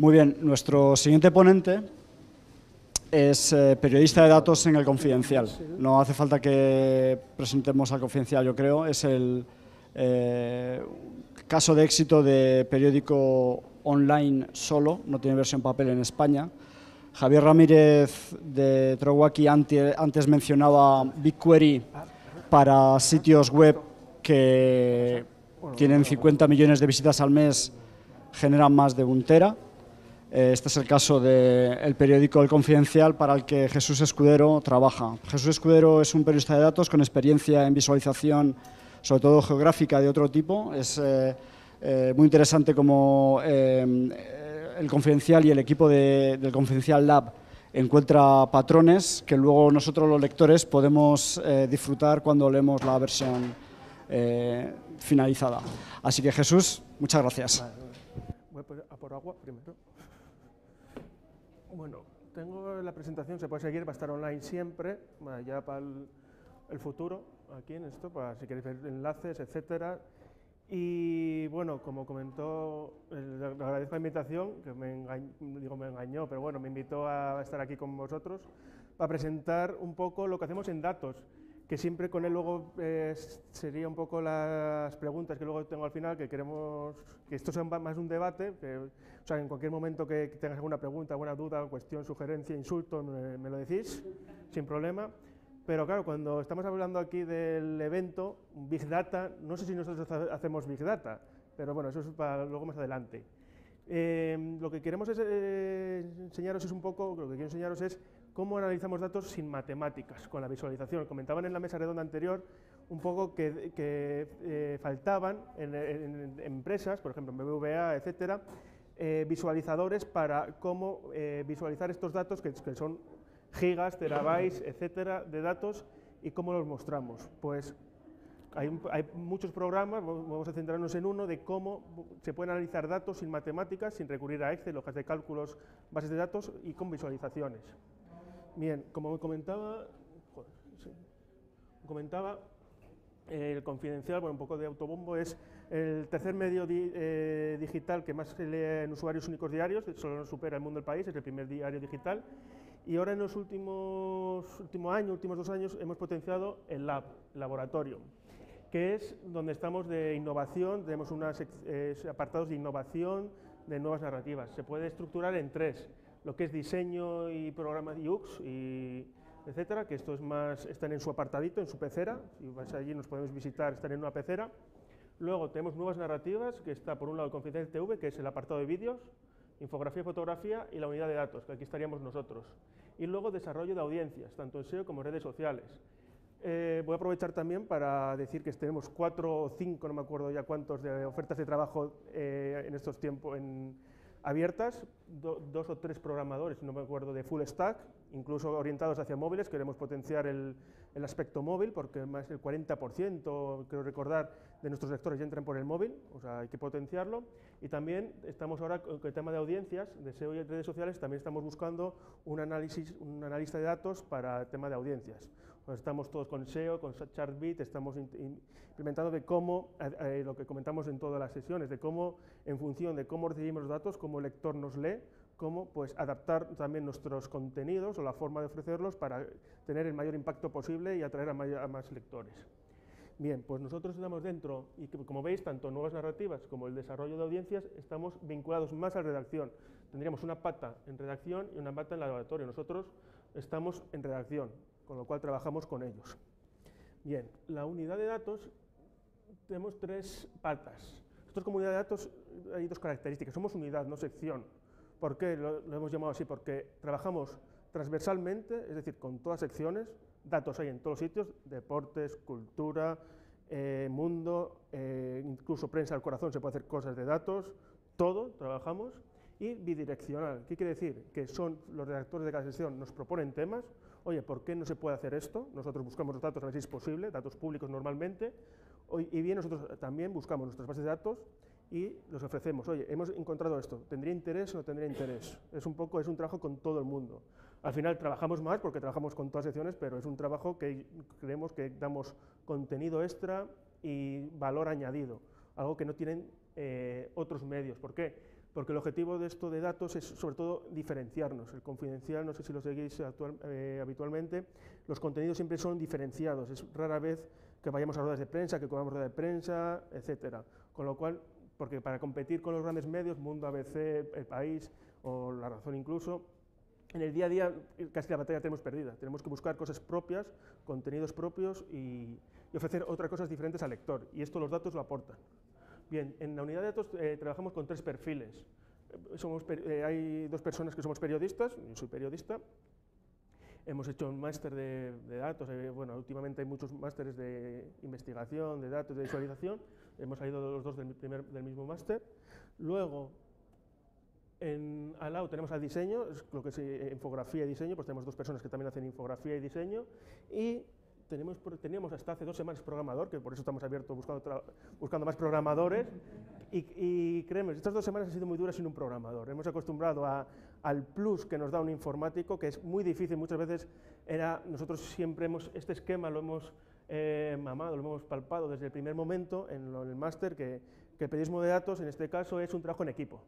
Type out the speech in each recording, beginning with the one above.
Muy bien, nuestro siguiente ponente es periodista de datos en El Confidencial. No hace falta que presentemos al Confidencial, yo creo. Es el caso de éxito de periódico online solo, no tiene versión papel en España. Javier Ramírez de Trowaki antes mencionaba BigQuery para sitios web que tienen 50 millones de visitas al mes, generan más de 1 tera. Este es el caso del periódico El Confidencial, para el que Jesús Escudero trabaja. Jesús Escudero es un periodista de datos con experiencia en visualización, sobre todo geográfica, de otro tipo. Es muy interesante cómo El Confidencial y el equipo del Confidencial Lab encuentra patrones que luego nosotros los lectores podemos disfrutar cuando leemos la versión finalizada. Así que Jesús, muchas gracias. Voy a por agua primero. Bueno, tengo la presentación, se puede seguir, va a estar online siempre, ya para el futuro, aquí en esto, para si queréis ver enlaces, etcétera. Y bueno, como comentó, le agradezco la invitación, que me engañó, pero bueno, me invitó a estar aquí con vosotros para presentar un poco lo que hacemos en datos, que siempre con él luego sería un poco las preguntas que luego tengo al final, que queremos que esto sea más un debate, o sea, en cualquier momento que tengas alguna pregunta, alguna duda, cuestión, sugerencia, insulto, me lo decís, sin problema. Pero claro, cuando estamos hablando aquí del evento, Big Data, no sé si nosotros hacemos Big Data, pero bueno, eso es para luego más adelante. Lo que queremos enseñaros es un poco, lo que quiero enseñaros es cómo analizamos datos sin matemáticas, con la visualización. Comentaban en la mesa redonda anterior un poco que faltaban en empresas, por ejemplo en BBVA, etcétera, visualizadores para cómo visualizar estos datos que son gigas, terabytes, etcétera, de datos, y cómo los mostramos. Pues hay muchos programas, vamos a centrarnos en uno, de cómo se pueden analizar datos sin matemáticas, sin recurrir a Excel, hojas de cálculos, bases de datos y con visualizaciones. Bien, como comentaba, El Confidencial, bueno, un poco de autobombo, es el tercer medio digital que más se lee en usuarios únicos diarios, solo nos supera El Mundo del País, es el primer diario digital. Y ahora en los últimos 2 años, hemos potenciado el Lab, el laboratorio, que es donde estamos de innovación, tenemos unos apartados de innovación, de nuevas narrativas. Se puede estructurar en 3, lo que es diseño y programa de UX, etcétera, que esto es más, están en su apartadito, en su pecera, si vais allí nos podemos visitar, están en una pecera. Luego tenemos nuevas narrativas, que está por un lado el Confidencial TV, que es el apartado de vídeos, infografía y fotografía, y la unidad de datos, que aquí estaríamos nosotros. Y luego desarrollo de audiencias, tanto en SEO como en redes sociales. Voy a aprovechar también para decir que tenemos 4 o 5, no me acuerdo ya cuántos, de ofertas de trabajo en estos tiempos abiertas, 2 o 3 programadores, no me acuerdo, de full stack, incluso orientados hacia móviles. Queremos potenciar el aspecto móvil, porque más del 40%, creo recordar, de nuestros lectores ya entran por el móvil, o sea, hay que potenciarlo. Y también estamos ahora con el tema de audiencias, de SEO y redes sociales, también estamos buscando un analista de datos para el tema de audiencias. Pues estamos todos con SEO, con Chartbeat, estamos implementando de cómo, lo que comentamos en todas las sesiones, de cómo, en función de cómo recibimos los datos, cómo el lector nos lee, cómo pues adaptar también nuestros contenidos o la forma de ofrecerlos para tener el mayor impacto posible y atraer a más lectores. Bien, pues nosotros estamos dentro, y como veis, tanto nuevas narrativas como el desarrollo de audiencias, estamos vinculados más a la redacción. Tendríamos una pata en redacción y una pata en laboratorio. Nosotros estamos en redacción, con lo cual trabajamos con ellos. Bien, la unidad de datos, tenemos 3 patas. Nosotros como unidad de datos hay 2 características, somos unidad, no sección. ¿Por qué lo hemos llamado así? Porque trabajamos transversalmente, es decir, con todas secciones, datos hay en todos los sitios, deportes, cultura, mundo, incluso prensa al corazón, se puede hacer cosas de datos, todo trabajamos. Y bidireccional, ¿qué quiere decir? Que son los redactores de cada sección, nos proponen temas, oye, ¿por qué no se puede hacer esto? Nosotros buscamos los datos a ver si es posible, datos públicos normalmente, y bien nosotros también buscamos nuestras bases de datos y los ofrecemos, oye, hemos encontrado esto, ¿tendría interés o no tendría interés? Es un trabajo con todo el mundo. Al final trabajamos más porque trabajamos con todas secciones, pero es un trabajo que creemos que damos contenido extra y valor añadido, algo que no tienen otros medios. ¿Por qué? Porque el objetivo de esto de datos es sobre todo diferenciarnos. El confidencial, no sé si lo seguís habitualmente, los contenidos siempre son diferenciados, es rara vez que vayamos a ruedas de prensa, que cobramos ruedas de prensa, etcétera. Con lo cual, porque para competir con los grandes medios, Mundo, ABC, El País o La Razón incluso, en el día a día casi la batalla tenemos perdida. Tenemos que buscar cosas propias, contenidos propios y ofrecer otras cosas diferentes al lector, y esto los datos lo aportan. Bien, en la unidad de datos trabajamos con 3 perfiles. Hay 2 personas que somos periodistas, yo soy periodista. Hemos hecho un máster de datos, bueno, últimamente hay muchos másteres de investigación, de datos, de visualización. Hemos salido los 2 del mismo máster. Luego, al lado tenemos al diseño, es lo que es infografía y diseño, pues tenemos 2 personas que también hacen infografía y diseño. Y teníamos hasta hace 2 semanas programador, que por eso estamos abiertos buscando más programadores, y créeme, estas 2 semanas han sido muy duras sin un programador. Hemos acostumbrado al plus que nos da un informático, que es muy difícil, muchas veces nosotros siempre este esquema lo hemos mamado, lo hemos palpado desde el primer momento en el máster, que el periodismo de datos en este caso es un trabajo en equipo.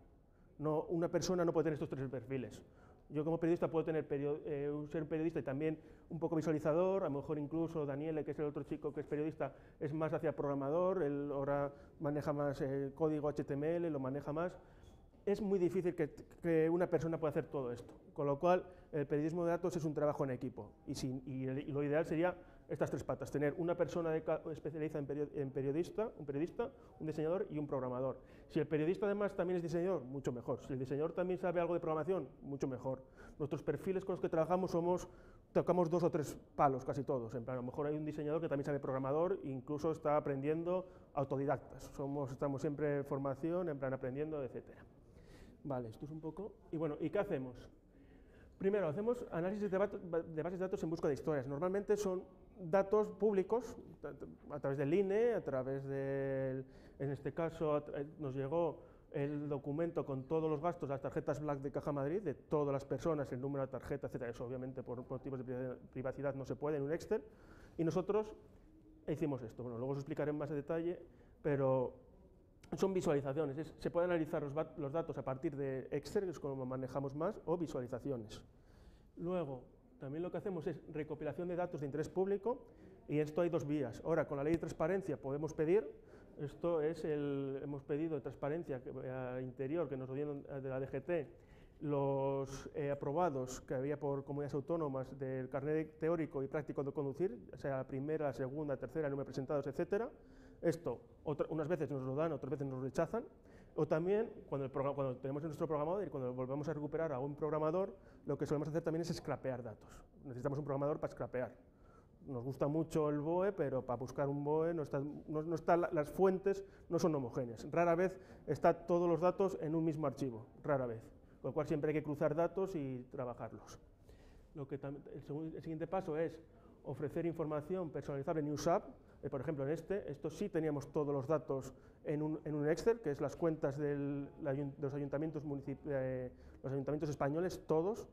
No, una persona no puede tener estos 3 perfiles. Yo como periodista puedo ser periodista y también un poco visualizador, a lo mejor incluso Daniele, que es el otro chico que es periodista, es más hacia programador, él ahora maneja más el código HTML, lo maneja más. Es muy difícil que una persona pueda hacer todo esto, con lo cual el periodismo de datos es un trabajo en equipo y lo ideal sería estas 3 patas, tener una persona especializada en periodista, un diseñador y un programador. Si el periodista además también es diseñador, mucho mejor. Si el diseñador también sabe algo de programación, mucho mejor. Nuestros perfiles con los que trabajamos tocamos 2 o 3 palos, casi todos. En plan, a lo mejor hay un diseñador que también sabe programador e incluso está aprendiendo autodidactas. Estamos siempre en formación, en plan aprendiendo, etcétera. Vale, esto es un poco... Y bueno, ¿y qué hacemos? Primero, hacemos análisis de bases de datos en busca de historias. Normalmente son datos públicos, a través del INE, a través del... En este caso nos llegó el documento con todos los gastos, las tarjetas Black de Caja Madrid, de todas las personas, el número de tarjeta, etc. Eso obviamente por motivos de privacidad no se puede en un Excel. Y nosotros hicimos esto. Bueno, luego os explicaré en más detalle, pero... son visualizaciones, se pueden analizar los datos a partir de Excel, que es como manejamos más, o visualizaciones. Luego, también lo que hacemos es recopilación de datos de interés público, y esto hay 2 vías. Ahora, con la ley de transparencia podemos pedir, hemos pedido de transparencia a Interior, que nos lo dieron de la DGT, los aprobados que había por comunidades autónomas del carnet teórico y práctico de conducir, o sea, la primera, la segunda, tercera, número de presentados, etcétera. Esto, unas veces nos lo dan, otras veces nos lo rechazan, o también cuando tenemos nuestro programador y cuando volvemos a recuperar a un programador, lo que solemos hacer también es scrapear datos. Necesitamos un programador para scrapear. Nos gusta mucho el BOE, pero para buscar un BOE las fuentes no son homogéneas. Rara vez están todos los datos en un mismo archivo, rara vez. Con lo cual siempre hay que cruzar datos y trabajarlos. El siguiente paso es ofrecer información personalizable en NewsApp. Por ejemplo, esto sí teníamos todos los datos en un Excel, que es las cuentas de los ayuntamientos españoles, todos,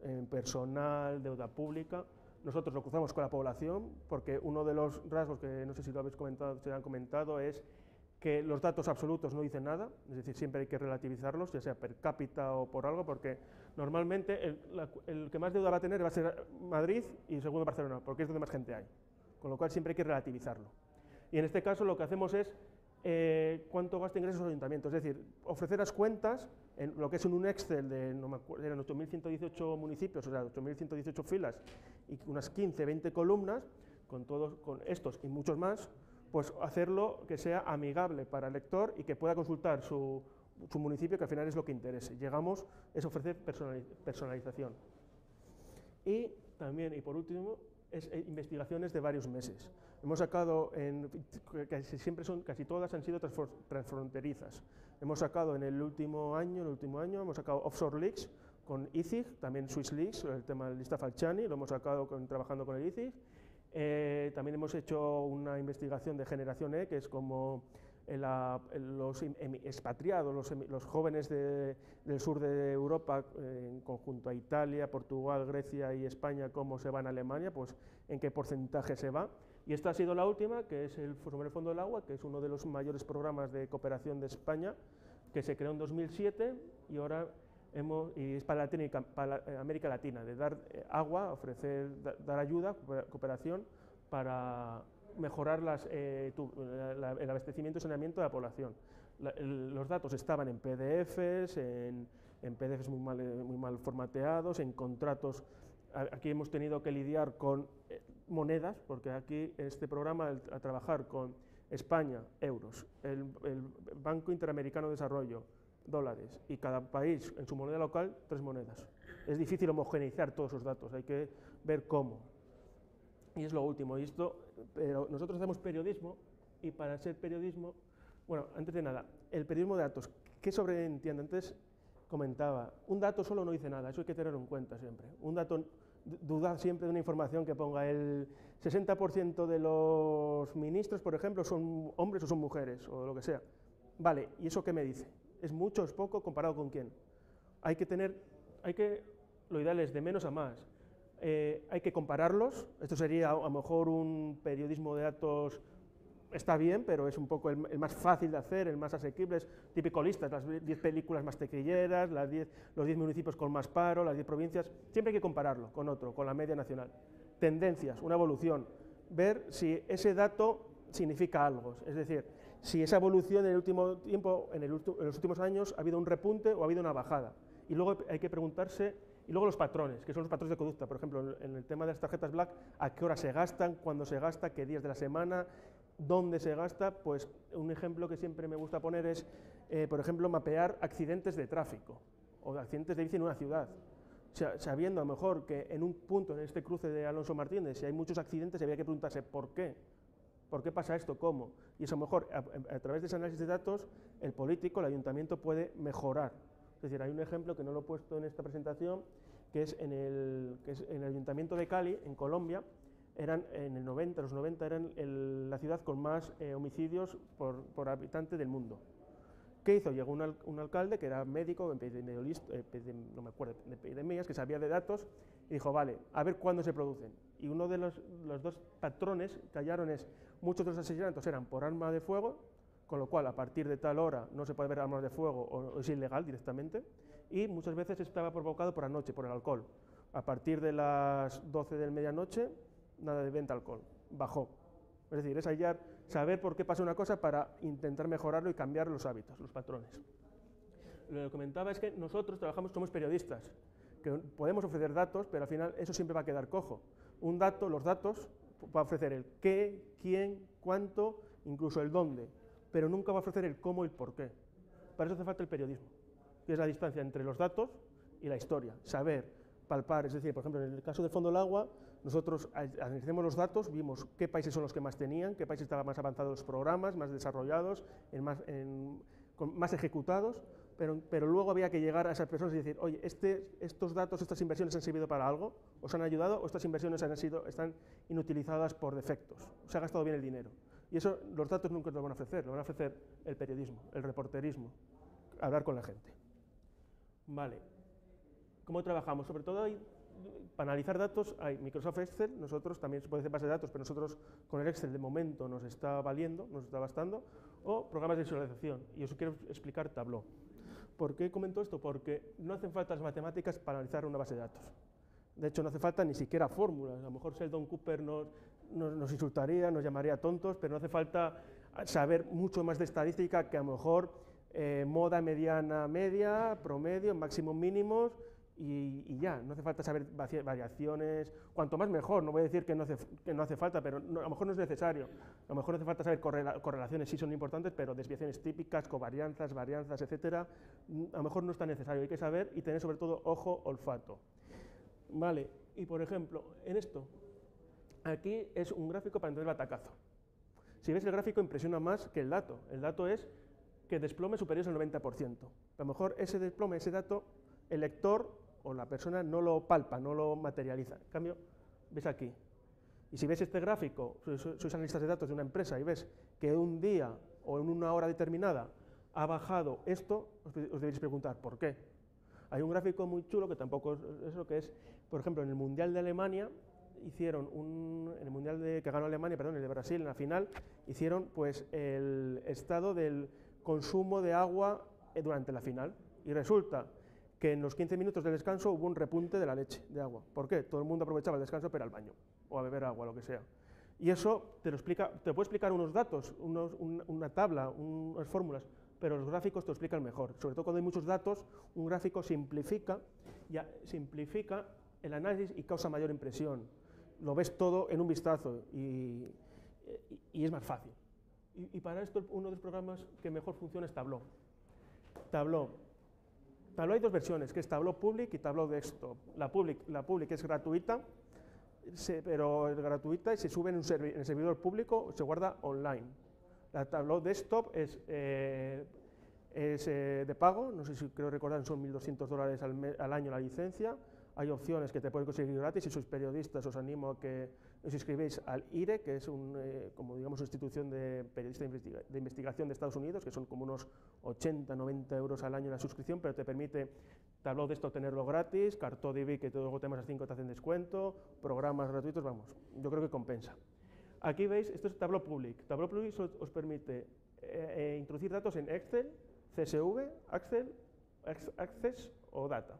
en personal, deuda pública. Nosotros lo cruzamos con la población, porque uno de los rasgos que no sé si lo habéis comentado, se han comentado, es que los datos absolutos no dicen nada, es decir, siempre hay que relativizarlos, ya sea per cápita o por algo, porque normalmente el que más deuda va a tener va a ser Madrid y segundo Barcelona, porque es donde más gente hay, con lo cual siempre hay que relativizarlo. Y en este caso lo que hacemos es cuánto gasta ingresos los ayuntamientos, es decir, ofrecer las cuentas en lo que es en un Excel de, no me acuerdo, eran 8.118 municipios, o sea, 8.118 filas y unas 15, 20 columnas, con estos y muchos más, pues hacerlo que sea amigable para el lector y que pueda consultar su municipio, que al final es lo que interese. Es ofrecer personalización. Y también, y por último, investigaciones de varios meses. Hemos sacado, casi todas han sido transfronterizas. Hemos sacado en el último año, hemos sacado Offshore Leaks con ICIG, también Swiss Leaks, el tema del lista Falciani, lo hemos sacado trabajando con el ICIG. También hemos hecho una investigación de generación E, que es como los expatriados, los jóvenes del sur de Europa, en conjunto a Italia, Portugal, Grecia y España, cómo se van a Alemania, pues en qué porcentaje se va. Y esta ha sido la última, que es sobre el Fondo del Agua, que es uno de los mayores programas de cooperación de España, que se creó en 2007 y ahora y es para América Latina, de dar agua, dar ayuda, cooperación para mejorar el abastecimiento y saneamiento de la población. Los datos estaban en PDFs, en PDFs muy mal formateados, en contratos. Aquí hemos tenido que lidiar con monedas, porque aquí en este programa, a trabajar con España, euros, el Banco Interamericano de Desarrollo, dólares, y cada país en su moneda local, 3 monedas. Es difícil homogeneizar todos esos datos, hay que ver cómo. Y es lo último, pero nosotros hacemos periodismo, y para ser periodismo, bueno, antes de nada, el periodismo de datos, ¿qué sobreentiende? Antes comentaba, un dato solo no dice nada, eso hay que tenerlo en cuenta siempre. Un dato, dudad siempre de una información que ponga el 60% de los ministros, por ejemplo, son hombres o son mujeres, o lo que sea. Vale, ¿y eso qué me dice? ¿Es mucho o es poco comparado con quién? Lo ideal es de menos a más. Hay que compararlos, esto sería a lo mejor un periodismo de datos. Está bien, pero es un poco el más fácil de hacer, el más asequible, es típico listas, las 10 películas más tequilleras, los 10 municipios con más paro, las 10 provincias, siempre hay que compararlo con otro, con la media nacional. Tendencias, una evolución, ver si ese dato significa algo, es decir, si esa evolución en el último tiempo, en los últimos años, ha habido un repunte o ha habido una bajada. Y luego hay que preguntarse, y luego los patrones, que son los patrones de conducta, por ejemplo, en el tema de las tarjetas Black, a qué hora se gastan, cuándo se gasta, qué días de la semana, dónde se gasta. Pues un ejemplo que siempre me gusta poner es, por ejemplo, mapear accidentes de tráfico o accidentes de bici en una ciudad. O sea, sabiendo a lo mejor que en un punto, en este cruce de Alonso Martínez, si hay muchos accidentes, habría que preguntarse ¿por qué? ¿Por qué pasa esto? ¿Cómo? Y eso a lo mejor, a través de ese análisis de datos, el político, el ayuntamiento puede mejorar. Es decir, hay un ejemplo que no lo he puesto en esta presentación, que es en el ayuntamiento de Cali, en Colombia. En los 90 eran la ciudad con más homicidios por habitante del mundo. ¿Qué hizo? Llegó un alcalde que era médico, epidemiologista, no me acuerdo, de epidemias, que sabía de datos, y dijo, vale, a ver cuándo se producen. Y uno de los 2 patrones que hallaron es, muchos de los asesinatos eran por arma de fuego, con lo cual a partir de tal hora no se puede ver armas de fuego o es ilegal directamente, y muchas veces estaba provocado por la noche, por el alcohol. A partir de las 12 de medianoche, nada de venta de alcohol, bajó. Es decir, es hallar, saber por qué pasa una cosa para intentar mejorarlo y cambiar los hábitos, los patrones. Lo que comentaba es que nosotros somos periodistas, que podemos ofrecer datos, pero al final eso siempre va a quedar cojo. Los datos, va a ofrecer el qué, quién, cuánto, incluso el dónde, pero nunca va a ofrecer el cómo y el por qué. Para eso hace falta el periodismo, que es la distancia entre los datos y la historia, saber, palpar. Es decir, por ejemplo, en el caso del Fondo del Agua, nosotros analicemos los datos, vimos qué países son los que más tenían, qué países estaban más avanzados los programas, más desarrollados, más ejecutados, pero luego había que llegar a esas personas y decir, oye, estos datos, estas inversiones han servido para algo, os han ayudado, o estas inversiones están inutilizadas por defectos, se ha gastado bien el dinero. Y eso los datos nunca lo van a ofrecer, lo van a ofrecer el periodismo, el reporterismo, hablar con la gente. Vale. ¿Cómo trabajamos? Sobre todo para analizar datos hay Microsoft Excel, nosotros también se puede hacer base de datos, pero nosotros con el Excel de momento nos está valiendo, nos está bastando, o programas de visualización, y os quiero explicar Tableau. ¿Por qué comento esto? Porque no hacen falta las matemáticas para analizar una base de datos. De hecho, no hace falta ni siquiera fórmulas, a lo mejor Sheldon Cooper nos insultaría, nos llamaría tontos, pero no hace falta saber mucho más de estadística que a lo mejor moda mediana, media, promedio, máximos mínimos, y ya, no hace falta saber variaciones, cuanto más mejor, no voy a decir que no hace falta, pero a lo mejor no es necesario, a lo mejor no hace falta saber correlaciones, sí son importantes, pero desviaciones típicas, covarianzas, varianzas, etcétera, a lo mejor no es tan necesario, hay que saber y tener sobre todo ojo, olfato. Vale, y por ejemplo, en esto, aquí es un gráfico para entender el batacazo. Si ves el gráfico impresiona más que el dato es que desplome superior al 90%. A lo mejor ese desplome, ese dato, el lector o la persona no lo palpa, no lo materializa. En cambio, ves aquí. Y si ves este gráfico, sois analistas de datos de una empresa y ves que un día o en una hora determinada ha bajado esto, os debéis preguntar ¿por qué? Hay un gráfico muy chulo que tampoco es lo que es, por ejemplo, en el Mundial de Alemania, hicieron en el Mundial que ganó Alemania, perdón, el de Brasil, en la final, hicieron pues el estado del consumo de agua durante la final. Y resulta que en los 15 minutos de descanso hubo un repunte de la leche, de agua. ¿Por qué? Todo el mundo aprovechaba el descanso para ir al baño, o a beber agua, lo que sea. Y eso te puede explicar unos datos, una tabla, unas fórmulas, pero los gráficos te lo explican mejor. Sobre todo cuando hay muchos datos, un gráfico simplifica el análisis y causa mayor impresión. Lo ves todo en un vistazo y es más fácil. Y para esto uno de los programas que mejor funciona es Tableau. Tableau hay dos versiones, que es Tableau Public y Tableau Desktop. La Public es gratuita, pero es gratuita y se sube en el servidor público, se guarda online. La Tableau Desktop es de pago, no sé si creo recordar, son $1.200 al año la licencia. Hay opciones que te pueden conseguir gratis. Si sois periodistas, os animo a que os inscribáis al IRE, que es como digamos, una institución de periodistas de investigación de Estados Unidos, que son como unos 80-90 euros al año la suscripción, pero te permite Tableau de esto tenerlo gratis, CartoDB, que luego temas a 5 te hacen descuento, programas gratuitos, vamos, yo creo que compensa. Aquí veis, esto es Tableau Public. Tableau Public os permite introducir datos en Excel, CSV, Access o Data.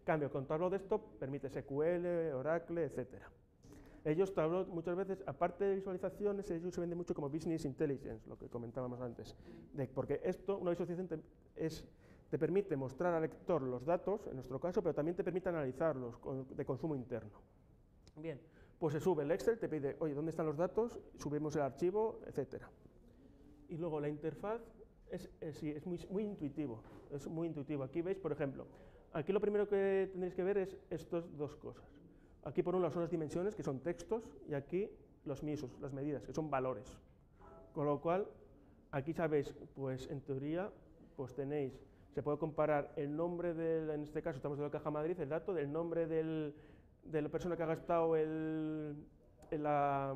Cambio, con Tableau Desktop permite SQL, Oracle, etc. Ellos, Tableau, muchas veces, aparte de visualizaciones, ellos se venden mucho como Business Intelligence, lo que comentábamos antes. Porque una visualización te permite mostrar al lector los datos, en nuestro caso, pero también te permite analizarlos de consumo interno. Bien, pues se sube el Excel, te pide, oye, ¿dónde están los datos? Subimos el archivo, etc. Y luego la interfaz es muy intuitivo, es muy intuitivo. Aquí veis, por ejemplo, aquí lo primero que tendréis que ver es estas dos cosas. Aquí por un lado son las dimensiones, que son textos, y aquí los MISOs, las medidas, que son valores. Con lo cual, aquí sabéis, pues en teoría, pues se puede comparar el nombre en este caso estamos en la Caja Madrid, el dato del nombre de la persona que ha gastado la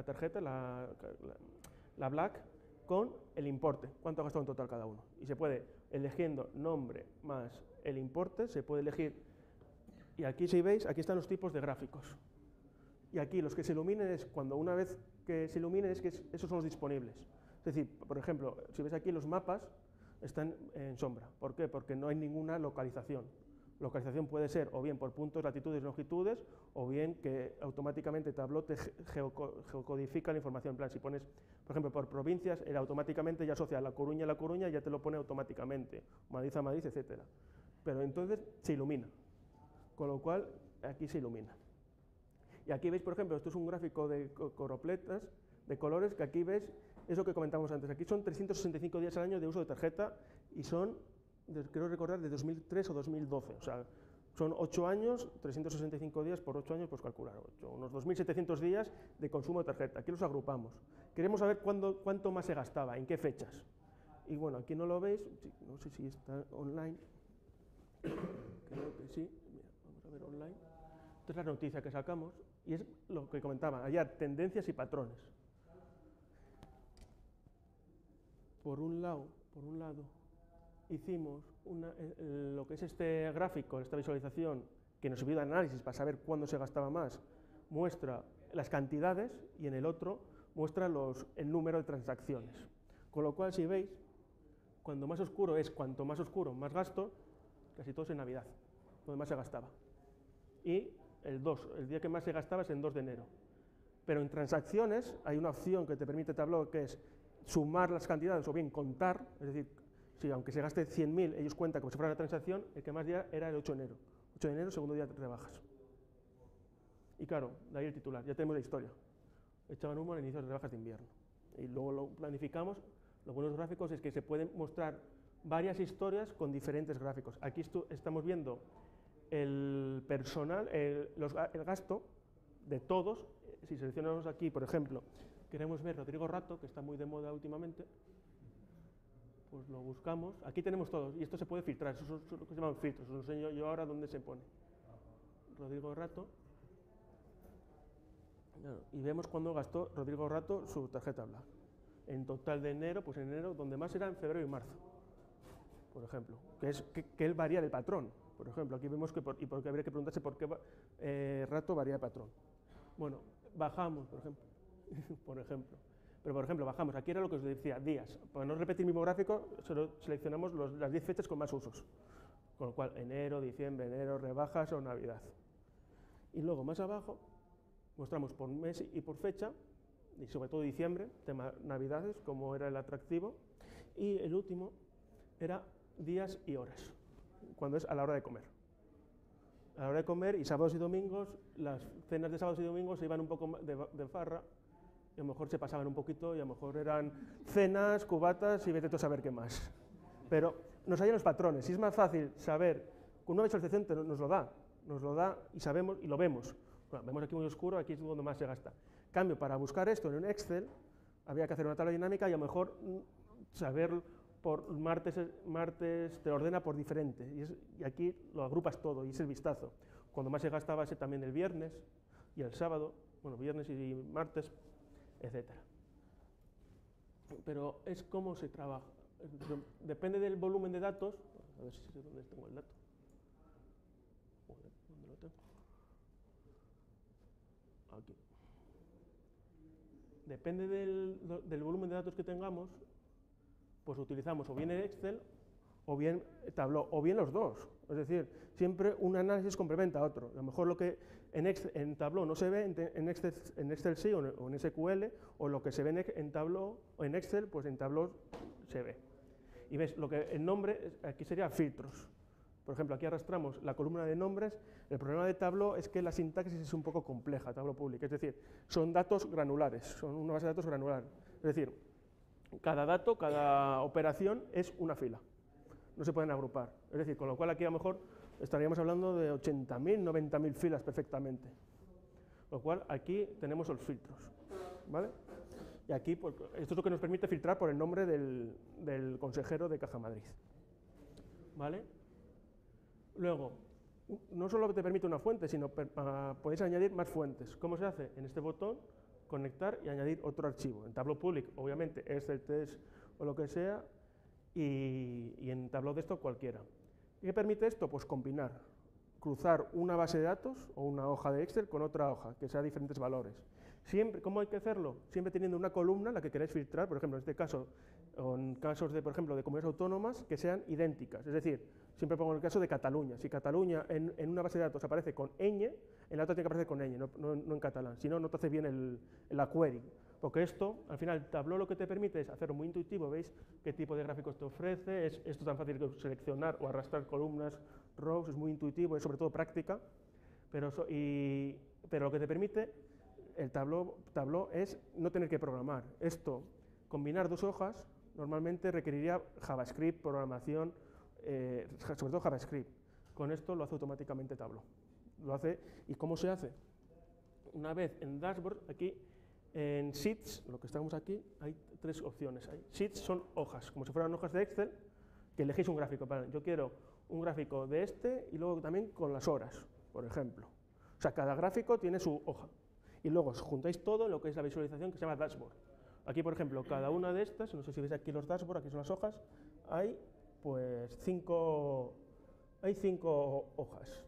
tarjeta, la Black, con el importe, cuánto ha gastado en total cada uno. Y se puede, eligiendo nombre más el importe, se puede elegir, y aquí si veis, aquí están los tipos de gráficos. Y aquí los que se iluminen es cuando una vez que se iluminen es que esos son los disponibles. Es decir, por ejemplo, si ves aquí los mapas están en sombra. ¿Por qué? Porque no hay ninguna localización. Localización puede ser o bien por puntos, latitudes, longitudes, o bien que automáticamente Tableau te geocodifica la información. En plan, si pones, por ejemplo, por provincias, él automáticamente ya asocia La Coruña, ya te lo pone automáticamente, Madrid a Madrid, etc. Pero entonces se ilumina, con lo cual aquí se ilumina. Y aquí veis, por ejemplo, esto es un gráfico de coropletas, de colores, que aquí ves, es lo que comentamos antes. Aquí son 365 días al año de uso de tarjeta y son, creo recordar, de 2003 o 2012. O sea, son 8 años, 365 días por 8 años, pues calcular, unos 2.700 días de consumo de tarjeta. Aquí los agrupamos. Queremos saber cuánto más se gastaba, en qué fechas. Y bueno, aquí no lo veis, no sé si está online. Creo que sí. Mira, vamos a ver online. Esta es la noticia que sacamos y es lo que comentaba, hallar tendencias y patrones. Por un lado, hicimos lo que es este gráfico, esta visualización, que nos ayuda al análisis para saber cuándo se gastaba más, muestra las cantidades y en el otro muestra el número de transacciones. Con lo cual, si veis, cuanto más oscuro, más gasto, casi todo es en Navidad, donde más se gastaba. Y el día que más se gastaba es en 2 de enero. Pero en transacciones hay una opción que te permite Tableau, que es sumar las cantidades o bien contar, es decir, si aunque se gaste 100.000, ellos cuentan como si fuera una transacción, el que más día era el 8 de enero. 8 de enero, segundo día de rebajas. Y claro, de ahí el titular, ya tenemos la historia. Echaban humo al inicio de las rebajas de invierno. Y luego lo planificamos. Lo bueno de los gráficos es que se pueden mostrar varias historias con diferentes gráficos. Aquí estamos viendo el personal, el gasto de todos. Si seleccionamos aquí, por ejemplo, queremos ver Rodrigo Rato, que está muy de moda últimamente, pues lo buscamos. Aquí tenemos todos, y esto se puede filtrar, eso son lo que se llaman filtros, os lo enseño yo ahora dónde se pone. Rodrigo Rato, y vemos cuándo gastó Rodrigo Rato su tarjeta Black. En total de enero, pues en enero, donde más era en febrero y marzo, por ejemplo, que él varía de patrón. Por ejemplo, aquí vemos porque habría que preguntarse por qué Rato varía de patrón. Bueno, bajamos, por ejemplo. Pero, por ejemplo, bajamos. Aquí era lo que os decía, días. Para no repetir el mismo gráfico, solo seleccionamos las 10 fechas con más usos. Con lo cual, enero, diciembre, enero, rebajas o Navidad. Y luego, más abajo, mostramos por mes y por fecha, y sobre todo diciembre, tema Navidades, como era el atractivo. Y el último era días y horas, cuando es a la hora de comer. A la hora de comer, y sábados y domingos, las cenas de sábados y domingos se iban un poco de farra, y a lo mejor se pasaban un poquito, y a lo mejor eran cenas, cubatas, y vete tú a saber qué más. Pero nos hallan los patrones, y es más fácil saber, con una visualización nos lo da, y sabemos, y lo vemos. Bueno, vemos aquí muy oscuro, aquí es donde más se gasta. En cambio, para buscar esto en un Excel, había que hacer una tabla dinámica, y a lo mejor saber por martes te ordena por diferente, y aquí lo agrupas todo, y es el vistazo. Cuando más se gastaba ese también el viernes y el sábado, bueno, viernes y martes, etc. Pero es cómo se trabaja. Depende del volumen de datos, a ver si sé dónde tengo el dato. Joder, ¿dónde lo tengo? Aquí. Depende del volumen de datos que tengamos, pues utilizamos o bien el Excel o bien Tableau, o bien los dos. Es decir, siempre un análisis complementa a otro. A lo mejor lo que en Tableau no se ve, en Excel sí, o en SQL, o lo que se ve en Tableau o en Excel, pues en Tableau se ve. Y ves, lo que el nombre, aquí sería filtros. Por ejemplo, aquí arrastramos la columna de nombres. El problema de Tableau es que la sintaxis es un poco compleja, Tableau Public, es decir, son datos granulares, son una base de datos granular. Es decir, cada dato, cada operación es una fila, no se pueden agrupar. Es decir, con lo cual aquí a lo mejor estaríamos hablando de 80.000, 90.000 filas perfectamente. Lo cual aquí tenemos los filtros, ¿vale? Y aquí, pues, esto es lo que nos permite filtrar por el nombre del consejero de Caja Madrid, ¿vale? Luego, no solo te permite una fuente, sino podéis añadir más fuentes. ¿Cómo se hace? En este botón, conectar y añadir otro archivo. En Tableau Public, obviamente, Excel, Test o lo que sea, y en Tableau Desktop cualquiera. ¿Y qué permite esto? Pues combinar, cruzar una base de datos o una hoja de Excel con otra hoja, que sea diferentes valores. Siempre, ¿cómo hay que hacerlo? Siempre teniendo una columna en la que queréis filtrar, por ejemplo, en este caso, o en casos de, por ejemplo, de comunidades autónomas, que sean idénticas. Es decir, siempre pongo el caso de Cataluña. Si Cataluña en una base de datos aparece con ñ, en la otra tiene que aparecer con ñ, no en catalán. Si no, no te hace bien la query. Porque esto, al final, Tableau lo que te permite es hacerlo muy intuitivo. ¿Veis qué tipo de gráficos te ofrece? Es esto tan fácil que seleccionar o arrastrar columnas, rows, es muy intuitivo, es sobre todo práctica. Pero lo que te permite el Tableau es no tener que programar. Esto, combinar dos hojas, normalmente requeriría JavaScript, programación, sobre todo JavaScript. Con esto lo hace automáticamente Tableau. Lo hace, ¿y cómo se hace? Una vez en Dashboard, aquí en Sheets, lo que estamos aquí, hay tres opciones. Sheets son hojas, como si fueran hojas de Excel, que elegís un gráfico. Yo quiero un gráfico de este y luego también con las horas, por ejemplo. O sea, cada gráfico tiene su hoja. Y luego os juntáis todo en lo que es la visualización que se llama Dashboard. Aquí, por ejemplo, cada una de estas, no sé si veis aquí los Dashboard, aquí son las hojas, hay pues cinco hojas.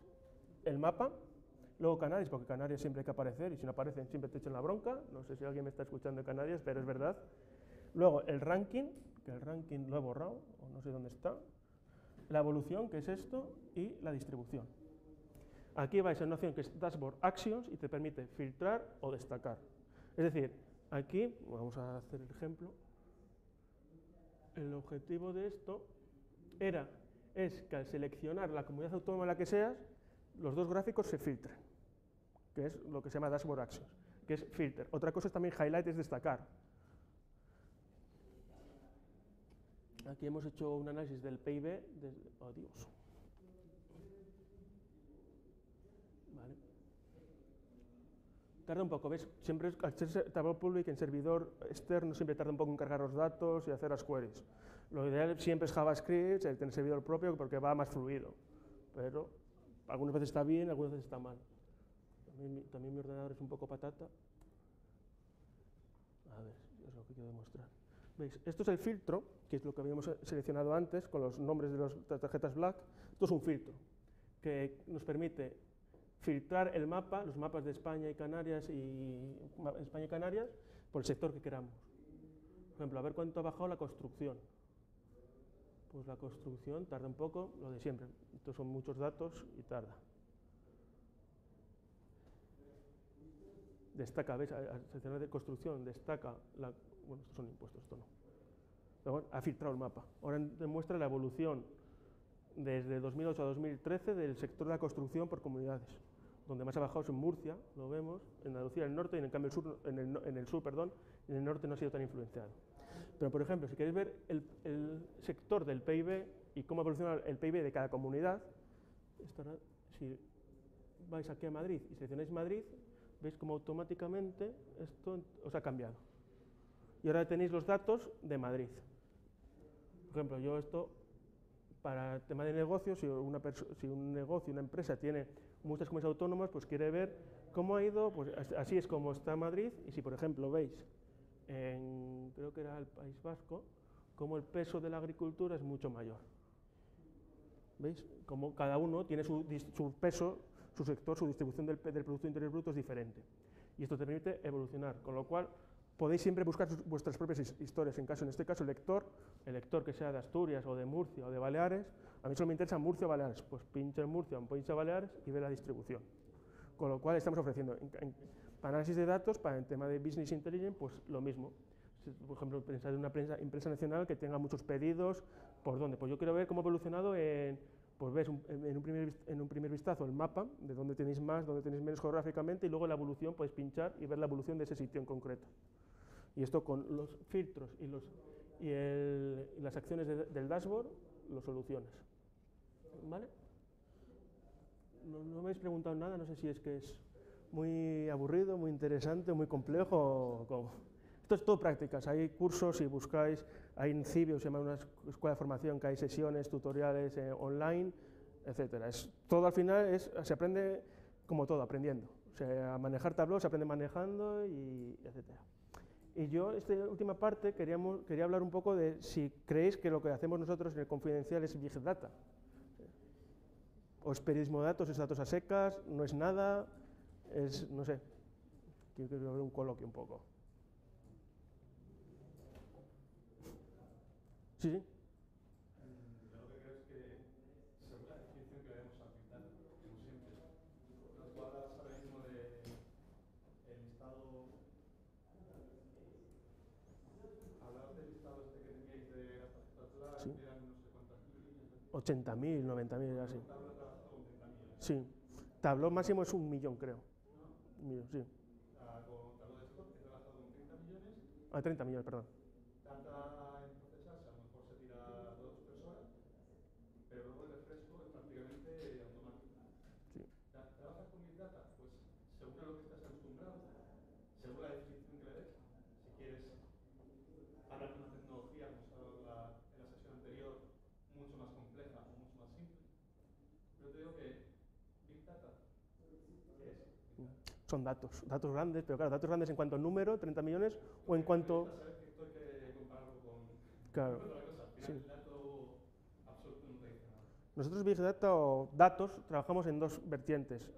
El mapa, luego Canarias, porque Canarias siempre hay que aparecer, y si no aparecen siempre te echan la bronca. No sé si alguien me está escuchando de Canarias, pero es verdad. Luego el ranking, que el ranking lo he borrado, o no sé dónde está. La evolución, que es esto, y la distribución. Aquí vais a una opción que es Dashboard Actions y te permite filtrar o destacar. Es decir, aquí, vamos a hacer el ejemplo, el objetivo de esto es que al seleccionar la comunidad autónoma en la que seas, los dos gráficos se filtren, que es lo que se llama Dashboard Actions, que es filter. Otra cosa es también highlight, es destacar. Aquí hemos hecho un análisis del PIB, adiós. Vale. Tarda un poco, ¿ves? Siempre al ser Tableau Public en servidor externo siempre tarda un poco en cargar los datos y hacer las queries. Lo ideal siempre es JavaScript, el tener servidor propio porque va más fluido, pero algunas veces está bien, algunas veces está mal. También mi ordenador es un poco patata. A ver, es lo que quiero demostrar. ¿Veis? Esto es el filtro, que es lo que habíamos seleccionado antes con los nombres de las tarjetas Black. Esto es un filtro que nos permite filtrar el mapa, los mapas de España y Canarias, por el sector que queramos. Por ejemplo, a ver cuánto ha bajado la construcción. Pues la construcción tarda un poco, lo de siempre. Estos son muchos datos y tarda. Destaca, ¿ves? Al seccionar de construcción destaca bueno, estos son impuestos, esto no. Pero bueno, ha filtrado el mapa. Ahora demuestra la evolución desde 2008 a 2013 del sector de la construcción por comunidades. Donde más ha bajado es en Murcia, lo vemos, en Andalucía, en el norte, y en cambio en el sur, en el norte no ha sido tan influenciado. Pero, por ejemplo, si queréis ver el sector del PIB y cómo evoluciona el PIB de cada comunidad, si vais aquí a Madrid y seleccionáis Madrid, veis cómo automáticamente esto os ha cambiado. Y ahora tenéis los datos de Madrid. Por ejemplo, yo esto, para el tema de negocios, si un negocio, una empresa tiene muchas comunidades autónomas, pues quiere ver cómo ha ido, pues así es como está Madrid, y si por ejemplo veis, creo que era el País Vasco, como el peso de la agricultura es mucho mayor. ¿Veis? Como cada uno tiene su peso, su sector, su distribución del Producto Interior Bruto es diferente. Y esto te permite evolucionar, con lo cual podéis siempre buscar vuestras propias historias. En este caso, el lector que sea de Asturias o de Murcia o de Baleares, a mí solo me interesa Murcia o Baleares, pues pincho en Murcia o pincho en Baleares y ve la distribución. Con lo cual estamos ofreciendo, para análisis de datos, para el tema de Business Intelligence, pues lo mismo. Por ejemplo, pensar en una empresa nacional que tenga muchos pedidos, ¿por dónde? Pues yo quiero ver cómo ha evolucionado pues ves en un primer vistazo el mapa, de dónde tenéis más, dónde tenéis menos geográficamente, y luego la evolución, podéis pinchar y ver la evolución de ese sitio en concreto. Y esto con los filtros y las acciones del dashboard lo solucionas. ¿Vale? No me habéis preguntado nada, no sé si es que es muy aburrido, muy interesante, muy complejo o cómo. Esto es todo prácticas, hay cursos, si buscáis, hay en Cibio, se llama una escuela de formación, que hay sesiones, tutoriales online, etc. Todo al final se aprende como todo, aprendiendo. O sea, a manejar Tableau se aprende manejando y etc. Y yo, esta última parte, quería hablar un poco de si creéis que lo que hacemos nosotros en el Confidencial es Big Data. O es periodismo de datos, es datos a secas, no es nada, no sé, quiero ver un coloquio un poco. Sí, sí. Yo lo que creo es que, según la definición que le demos a Big Data, como siempre, tú hablas ahora mismo del listado. Hablabas del listado este que teníais de las tarjetas Black, Sí. que eran no sé cuántas líneas. 80.000, 90.000, así. Tableau trabaja con 30 millones. Sí. Tableau máximo es 1 millón, creo. ¿No? 1 millón, sí. Con Tableau Desktop he trabajado con 30 millones. 30 millones, perdón. Tarda en procesarse, a lo mejor se tira 2 horas, pero luego el refresco es prácticamente automático. Sí. ¿Trabajas con Big Data? Pues según a lo que estás acostumbrado, según la definición que le des, si quieres hablar de una tecnología, como se hablaba en la sesión anterior, mucho más compleja o mucho más simple. Yo te digo que Big Data, ¿qué es? Son datos grandes, pero claro, datos grandes en cuanto a número, 30 millones, o en cuanto... Claro, sí. Nosotros Big Data o datos trabajamos en dos vertientes.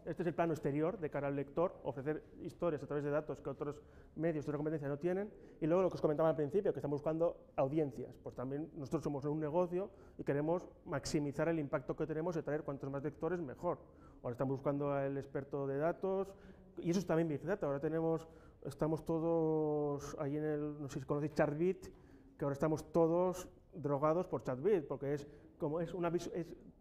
Este es el plano exterior de cara al lector, ofrecer historias a través de datos que otros medios de otra competencia no tienen, y luego lo que os comentaba al principio, que estamos buscando audiencias. Pues también nosotros somos un negocio y queremos maximizar el impacto que tenemos y traer cuantos más lectores mejor. Ahora estamos buscando al experto de datos, y eso es también Big Data. Ahora estamos todos ahí no sé si conocéis Chartbeat, que ahora estamos todos drogados por Chartbeat, porque es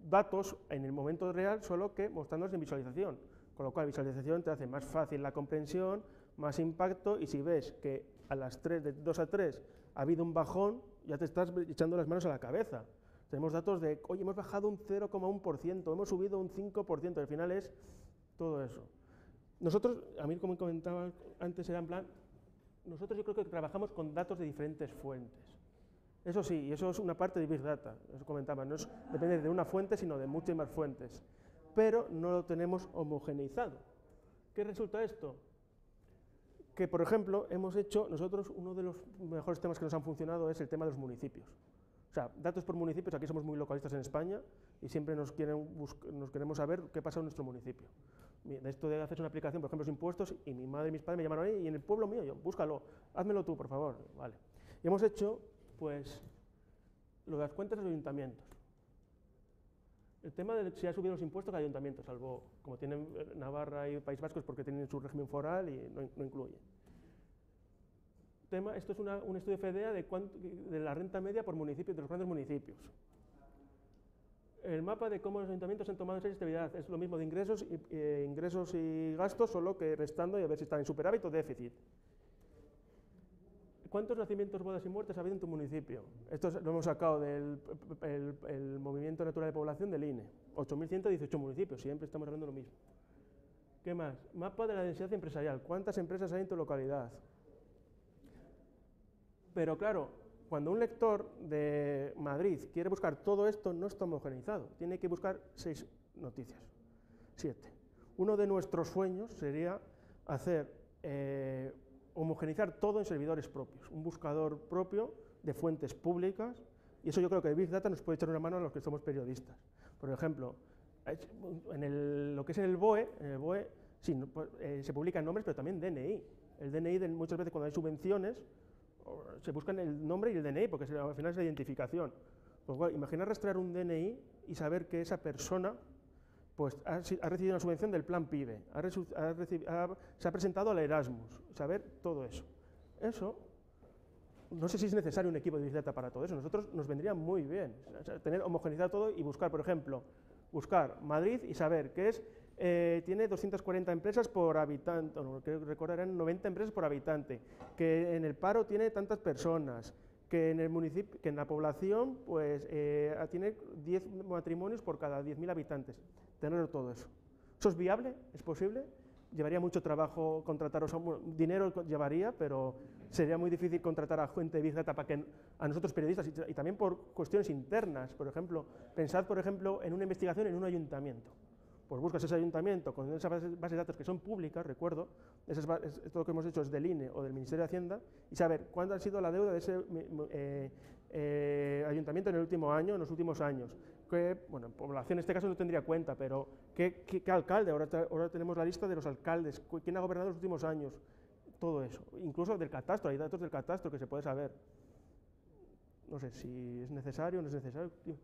datos en el momento real, solo que mostrándolos en visualización, con lo cual visualización te hace más fácil la comprensión, más impacto, y si ves que a las 3, de 2 a 3 ha habido un bajón, ya te estás echando las manos a la cabeza. Tenemos datos de, oye, hemos bajado un 0,1%, hemos subido un 5%, al final es todo eso. Nosotros, a mí como comentaba antes, era en plan, nosotros yo creo que trabajamos con datos de diferentes fuentes. Eso sí, y eso es una parte de Big Data, eso comentaba, no depende de una fuente, sino de muchas más fuentes, pero no lo tenemos homogeneizado. ¿Qué resulta esto? Que, por ejemplo, nosotros uno de los mejores temas que nos han funcionado es el tema de los municipios. O sea, datos por municipios, aquí somos muy localistas en España y siempre nos queremos saber qué pasa en nuestro municipio. De esto de hacer una aplicación, por ejemplo, los impuestos, y mi madre y mis padres me llamaron, y en el pueblo mío, yo, búscalo, házmelo tú, por favor. Vale. Y hemos hecho, pues, lo de las cuentas de los ayuntamientos. El tema de si ha subido los impuestos a ayuntamientos, salvo como tienen Navarra y País Vasco, es porque tienen su régimen foral y no incluye. Esto es un estudio FEDEA de la renta media por municipio, de los grandes municipios. El mapa de cómo los ayuntamientos han tomado esa estabilidad es lo mismo de ingresos y gastos, solo que restando y a ver si están en superávit o déficit. ¿Cuántos nacimientos, bodas y muertes ha habido en tu municipio? Esto lo hemos sacado del el Movimiento Natural de Población del INE. 8.118 municipios, siempre estamos hablando de lo mismo. ¿Qué más? Mapa de la densidad empresarial. ¿Cuántas empresas hay en tu localidad? Pero claro, cuando un lector de Madrid quiere buscar todo esto, no está homogeneizado. Tiene que buscar 6 noticias, 7. Uno de nuestros sueños sería hacer homogeneizar todo en servidores propios, un buscador propio de fuentes públicas, y eso yo creo que Big Data nos puede echar una mano a los que somos periodistas. Por ejemplo, lo que es en el BOE sí, se publican nombres, pero también DNI. El DNI, muchas veces cuando hay subvenciones, se buscan el nombre y el DNI, porque al final es la identificación. Pues, bueno, imagina rastrear un DNI y saber que esa persona pues, ha recibido una subvención del plan PIBE, se ha presentado al Erasmus, saber todo eso. Eso, no sé si es necesario un equipo de Big Data para todo eso, nosotros nos vendría muy bien, o sea, tener homogeneizado todo y buscar, por ejemplo, buscar Madrid y saber que tiene 240 empresas por habitante, creo que recordar eran 90 empresas por habitante, que en el paro tiene tantas personas, que en el municipio, que en la población pues tiene 10 matrimonios por cada 10.000 habitantes. Tener todo eso. ¿Eso es viable? ¿Es posible? Llevaría mucho trabajo contratar, dinero llevaría, pero sería muy difícil contratar a gente de Big Data para que a nosotros periodistas, y también por cuestiones internas, por ejemplo, pensad por ejemplo en una investigación en un ayuntamiento. Pues buscas ese ayuntamiento con esas bases de datos que son públicas, recuerdo, todo lo que hemos hecho es del INE o del Ministerio de Hacienda, y saber cuánto ha sido la deuda de ese ayuntamiento en el último año, en los últimos años. Bueno, en población en este caso no tendría cuenta, pero ¿qué alcalde? Ahora tenemos la lista de los alcaldes, quién ha gobernado los últimos años, todo eso. Incluso del catastro, hay datos del catastro que se puede saber. No sé si es necesario o no es necesario. Tío.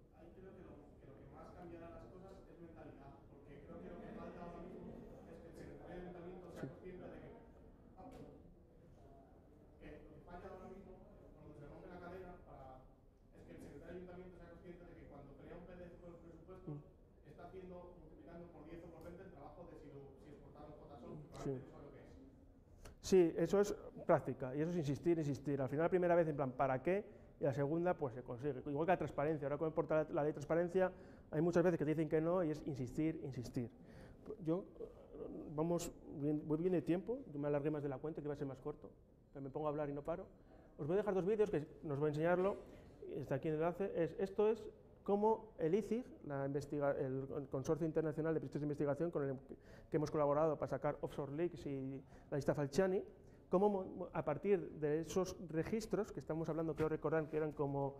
Sí, eso es práctica y eso es insistir. Al final la primera vez en plan ¿para qué? Y la segunda pues se consigue. Igual que la transparencia, ahora con el portal, la ley de transparencia hay muchas veces que te dicen que no y es insistir. Yo voy bien de tiempo, yo me alargué más de la cuenta que iba a ser más corto, pero me pongo a hablar y no paro. Os voy a dejar 2 vídeos que nos voy a enseñarlo, está aquí en el enlace. Esto es cómo el ICIG, el Consorcio Internacional de Periodistas de Investigación con el que hemos colaborado para sacar Offshore Leaks y la lista Falciani, cómo a partir de esos registros, que estamos hablando, creo recordar que eran como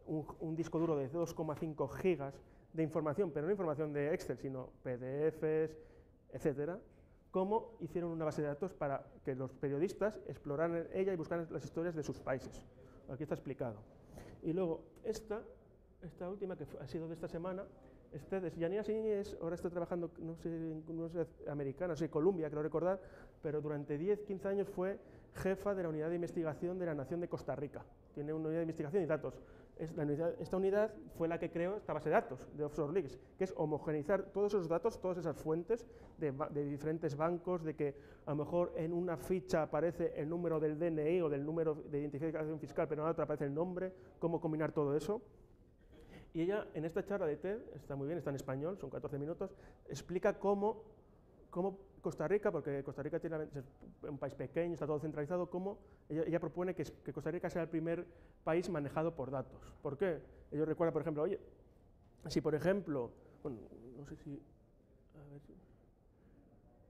un disco duro de 2,5 gigas de información, pero no información de Excel, sino PDFs, etcétera, cómo hicieron una base de datos para que los periodistas exploraran ella y buscaran las historias de sus países. Aquí está explicado. Y luego esta última, que ha sido de esta semana, Yanina Sini ahora está trabajando, no sé americana, no sé, Colombia, creo recordar, pero durante 10-15 años fue jefa de la unidad de investigación de la Nación de Costa Rica. Tiene una unidad de investigación y datos. Esta unidad fue la que creó esta base de datos de Offshore Leaks, que es homogeneizar todos esos datos, todas esas fuentes de diferentes bancos, de que a lo mejor en una ficha aparece el número del DNI o del número de identificación fiscal, pero en otra aparece el nombre, cómo combinar todo eso. Y ella, en esta charla de TED, está muy bien, está en español, son 14 minutos, explica cómo Costa Rica, porque Costa Rica tiene un país pequeño, está todo centralizado, cómo ella propone que Costa Rica sea el primer país manejado por datos. ¿Por qué? Ellos recuerdan, por ejemplo, oye, si por ejemplo, bueno, no sé si, a ver,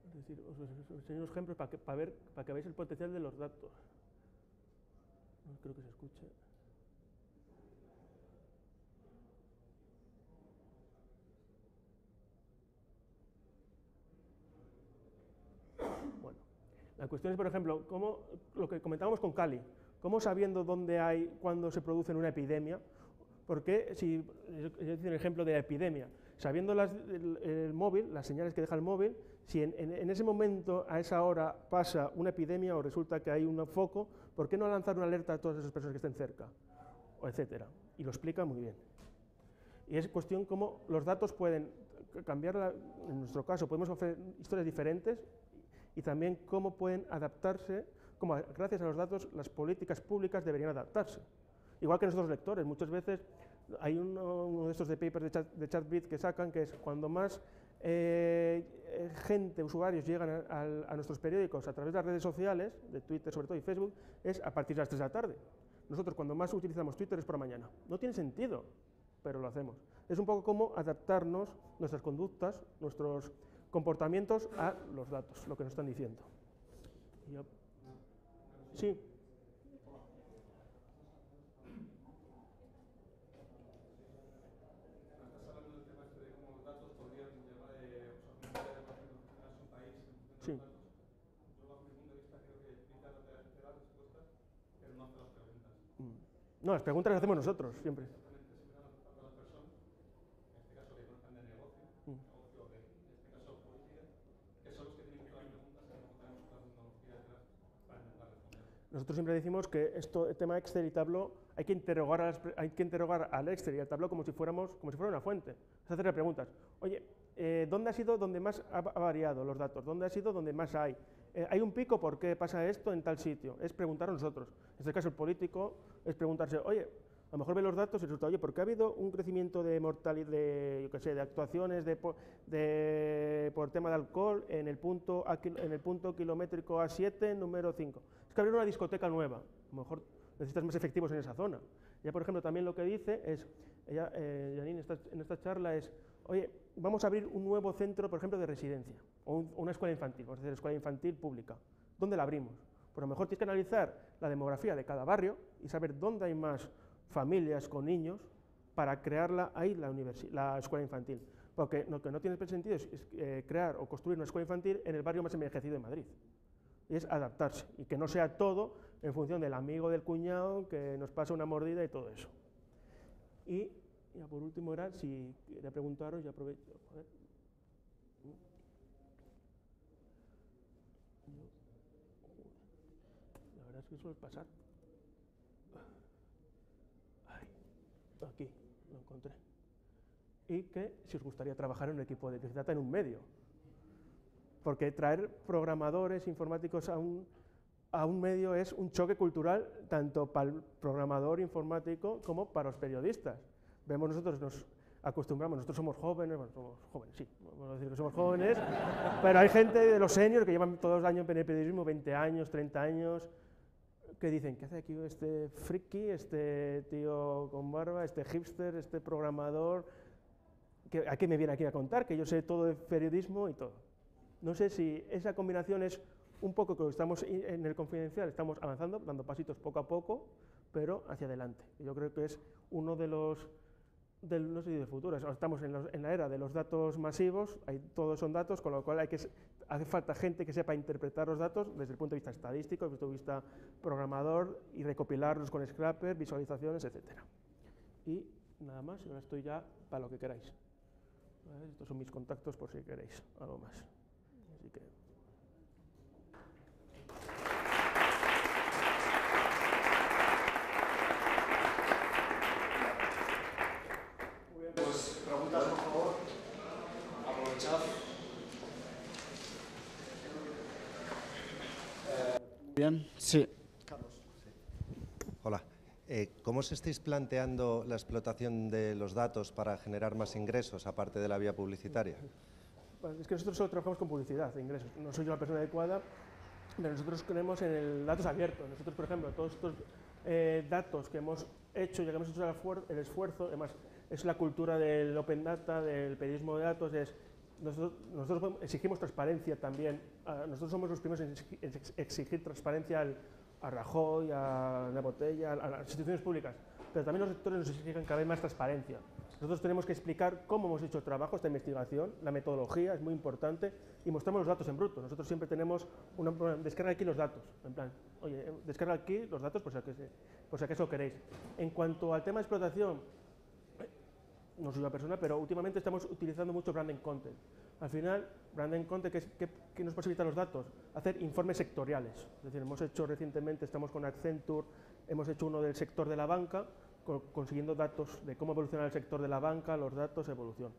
es decir, os enseño unos ejemplos para que veáis el potencial de los datos. No creo que se escuche. La cuestión es, por ejemplo, lo que comentábamos con Cali, cómo sabiendo dónde hay, cuándo se produce una epidemia, porque si, yo decía el ejemplo de la epidemia, sabiendo el móvil, las señales que deja el móvil, si en ese momento, a esa hora, pasa una epidemia o resulta que hay un foco, ¿por qué no lanzar una alerta a todas esas personas que estén cerca? O etcétera. Y lo explica muy bien. Y es cuestión cómo los datos pueden cambiar, en nuestro caso, podemos ofrecer historias diferentes y también cómo pueden adaptarse, como gracias a los datos las políticas públicas deberían adaptarse. Igual que nosotros lectores, muchas veces hay uno de estos de papers de ChatBit que sacan, que es cuando más gente, usuarios llegan a nuestros periódicos a través de las redes sociales, de Twitter sobre todo y Facebook, es a partir de las 3 de la tarde. Nosotros cuando más utilizamos Twitter es por la mañana. No tiene sentido, pero lo hacemos. Es un poco como adaptarnos nuestras conductas, nuestros comportamientos a los datos, lo que nos están diciendo. Sí. Sí. Yo, bajo mi punto de vista, creo que Twitter te hace las respuestas, pero no hace las preguntas. No, las preguntas las hacemos nosotros, siempre. Exactamente, siempre nos preguntan a las personas, en este caso que conozcan de negocio, o de, en este caso, política, que son los que tienen que hacer las preguntas, y no tenemos la tecnología detrás para intentar responder. Nosotros siempre decimos que el tema Excel y Tableau hay que interrogar al Excel y al Tableau como si fuera una fuente. Es hacerle preguntas. Oye, ¿dónde ha sido donde más ha variado los datos? ¿Dónde ha sido donde más hay? ¿Hay un pico? ¿Por qué pasa esto en tal sitio? Es preguntar a nosotros. En este caso el político es preguntarse, oye, a lo mejor ve los datos y resulta, oye, ¿por qué ha habido un crecimiento de mortalidad, de actuaciones por tema de alcohol en el punto kilométrico A7, número 5? Es que abrieron una discoteca nueva, a lo mejor necesitas más efectivos en esa zona. Ya, por ejemplo, también lo que dice es, Janine, en esta charla es, oye, vamos a abrir un nuevo centro, por ejemplo, de residencia, o una escuela infantil, vamos a decir, escuela infantil pública. ¿Dónde la abrimos? Pues a lo mejor tienes que analizar la demografía de cada barrio y saber dónde hay más familias con niños para crearla ahí la escuela infantil. Porque lo que no tiene sentido es crear o construir una escuela infantil en el barrio más envejecido de Madrid. Y es adaptarse, y que no sea todo en función del amigo del cuñado que nos pasa una mordida y todo eso. Y ya por último era, si quería preguntaros, ya aprovecho. A ver. La verdad es que suele pasar. Ay, aquí, lo encontré. Y que si os gustaría trabajar en un equipo de Big Data en un medio. Porque traer programadores informáticos a un medio es un choque cultural tanto para el programador informático como para los periodistas. Vemos, nosotros nos acostumbramos, nosotros somos jóvenes, sí, vamos a decir que somos jóvenes, pero hay gente de los seniors que llevan todos los años en el periodismo, 20 años, 30 años, que dicen, ¿qué hace aquí este friki, este tío con barba, este hipster, este programador? ¿A qué me viene aquí a contar? Que yo sé todo de periodismo y todo. No sé si esa combinación es un poco que estamos en el confidencial, estamos avanzando, dando pasitos poco a poco, pero hacia adelante. Yo creo que es uno de los, no sé si de futuro, estamos en la era de los datos masivos, todos son datos, con lo cual hace falta gente que sepa interpretar los datos desde el punto de vista estadístico, desde el punto de vista programador, y recopilarlos con Scraper, visualizaciones, etc. Y nada más, ahora estoy ya para lo que queráis. Estos son mis contactos por si queréis algo más. Así que... Muy bien, pues preguntas, por favor. Aprovechad. Bien, sí. Carlos. Sí. Hola. ¿Cómo os estáis planteando la explotación de los datos para generar más ingresos, aparte de la vía publicitaria? Es que nosotros solo trabajamos con publicidad de ingresos. No soy yo la persona adecuada, pero nosotros creemos en el datos abiertos. Nosotros, por ejemplo, todos estos datos que hemos hecho, ya que hemos hecho el esfuerzo, además es la cultura del open data, del periodismo de datos, nosotros exigimos transparencia también. Nosotros somos los primeros en exigir transparencia a Rajoy, a La Botella, a las instituciones públicas, pero también los sectores nos exigen cada vez más transparencia. Nosotros tenemos que explicar cómo hemos hecho el trabajo, esta investigación, la metodología es muy importante y mostramos los datos en bruto. Nosotros siempre tenemos descarga aquí los datos, en plan, oye, descarga aquí los datos por si acaso queréis. En cuanto al tema de explotación, no soy una persona, pero últimamente estamos utilizando mucho branding content. Al final, branding content, ¿qué nos posibilita los datos? Hacer informes sectoriales. Es decir, hemos hecho recientemente, estamos con Accenture, hemos hecho uno del sector de la banca, consiguiendo datos de cómo evoluciona el sector de la banca, los datos, evolución.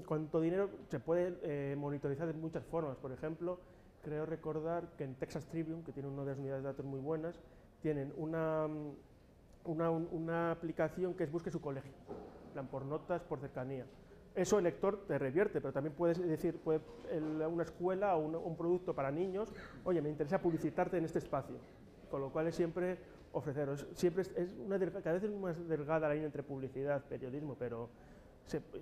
Cuánto dinero se puede monitorizar de muchas formas. Por ejemplo, creo recordar que en Texas Tribune, que tiene una de las unidades de datos muy buenas, tienen una aplicación que es busque su colegio, en plan por notas, por cercanía. Eso el lector te revierte, pero también puedes decir, una escuela o un producto para niños, oye, me interesa publicitarte en este espacio, con lo cual es siempre ofreceros. Siempre cada vez es más delgada la línea entre publicidad, periodismo, pero...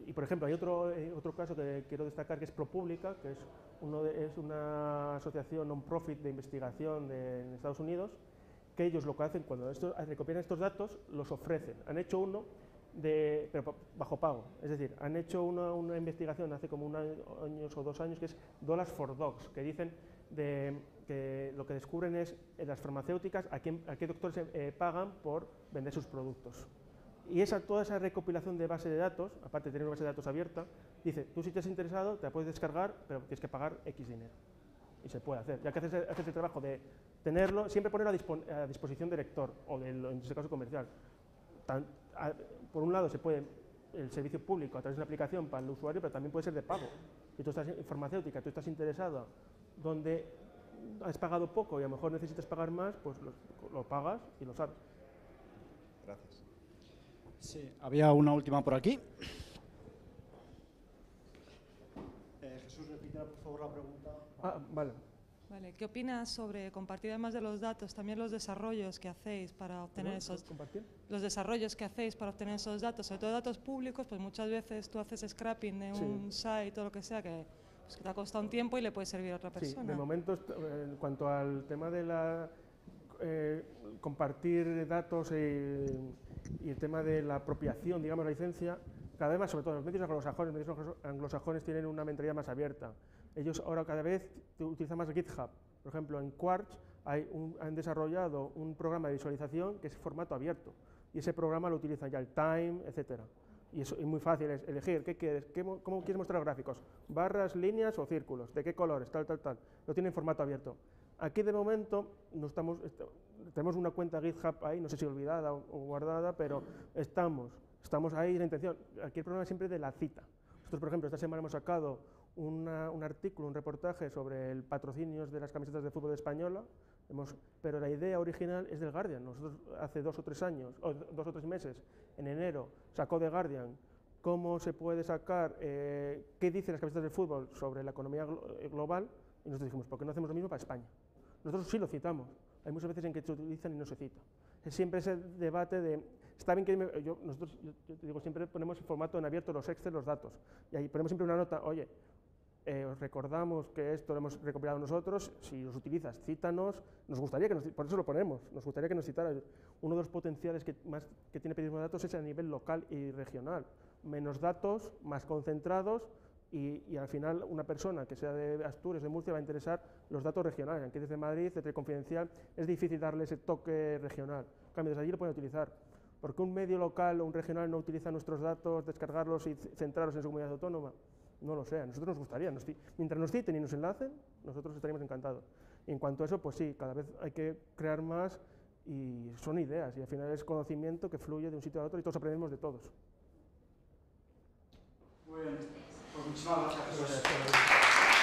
y por ejemplo, hay otro caso que quiero destacar, que es ProPublica, que es una asociación non-profit de investigación en Estados Unidos, que ellos lo que hacen cuando recopilan estos datos, los ofrecen. Han hecho uno, pero bajo pago, es decir, han hecho una investigación hace como 1 año o 2 años, que es Dollars for Dogs, que dicen que lo que descubren es las farmacéuticas a qué doctores pagan por vender sus productos. Y toda esa recopilación de base de datos, aparte de tener una base de datos abierta, dice, tú si te has interesado, te la puedes descargar, pero tienes que pagar X dinero. Y se puede hacer, ya que haces el trabajo de tenerlo, siempre ponerlo a disposición del lector, o en este caso comercial. Por un lado se puede el servicio público a través de una aplicación para el usuario, pero también puede ser de pago. Si tú estás en farmacéutica, tú estás interesado, donde has pagado poco y a lo mejor necesitas pagar más, pues lo pagas y lo sabes. Gracias. Sí, había una última por aquí. Jesús, repita por favor la pregunta. Vale. Vale, ¿qué opinas sobre compartir además de los datos también los desarrollos que hacéis para obtener los desarrollos que hacéis para obtener esos datos, sobre todo datos públicos? Pues muchas veces tú haces scrapping de un site o lo que sea que te ha costado un tiempo y le puede servir a otra persona. Sí, de momento, en cuanto al tema de compartir datos y el tema de la apropiación, digamos, la licencia, cada vez más, sobre todo los medios anglosajones tienen una mentalidad más abierta. Ellos ahora cada vez utilizan más GitHub. Por ejemplo, en Quartz han desarrollado un programa de visualización que es formato abierto. Y ese programa lo utiliza ya el Time, etc. Y es muy fácil, es elegir qué quieres, cómo quieres mostrar los gráficos, barras, líneas o círculos, de qué colores, tal. Lo tiene en formato abierto. Aquí de momento tenemos una cuenta GitHub ahí, no sé si olvidada o guardada, pero estamos ahí, la intención. Aquí el problema es siempre de la cita. Nosotros, por ejemplo, esta semana hemos sacado un artículo, un reportaje sobre el patrocinio de las camisetas de fútbol española, pero la idea original es del Guardian. Nosotros hace 2 o 3 años, o 2 o 3 meses, en enero, sacó The Guardian cómo se puede sacar, qué dicen las camisetas de fútbol sobre la economía global, y nosotros dijimos, ¿por qué no hacemos lo mismo para España? Nosotros sí lo citamos, hay muchas veces en que se utilizan y no se cita. Es siempre ese debate de, está bien que yo te digo, siempre ponemos en formato en abierto los Excel, los datos, y ahí ponemos siempre una nota, oye, os recordamos que esto lo hemos recopilado nosotros, si los utilizas, cítanos, nos gustaría por eso lo ponemos, nos gustaría que nos citaran. Uno de los potenciales que tiene periodismo de datos es a nivel local y regional, menos datos, más concentrados, y al final una persona que sea de Asturias, de Murcia, va a interesar los datos regionales. Aunque desde Madrid, desde Confidencial, es difícil darle ese toque regional. En cambio, desde allí lo pueden utilizar. ¿Por qué un medio local o un regional no utiliza nuestros datos, descargarlos y centrarlos en su comunidad autónoma? No lo sé, a nosotros nos gustaría. Mientras nos citen y nos enlacen, nosotros estaríamos encantados. Y en cuanto a eso, pues sí, cada vez hay que crear más y son ideas. Y al final es conocimiento que fluye de un sitio a otro y todos aprendemos de todos. Muy bien. Pues muchísimas gracias.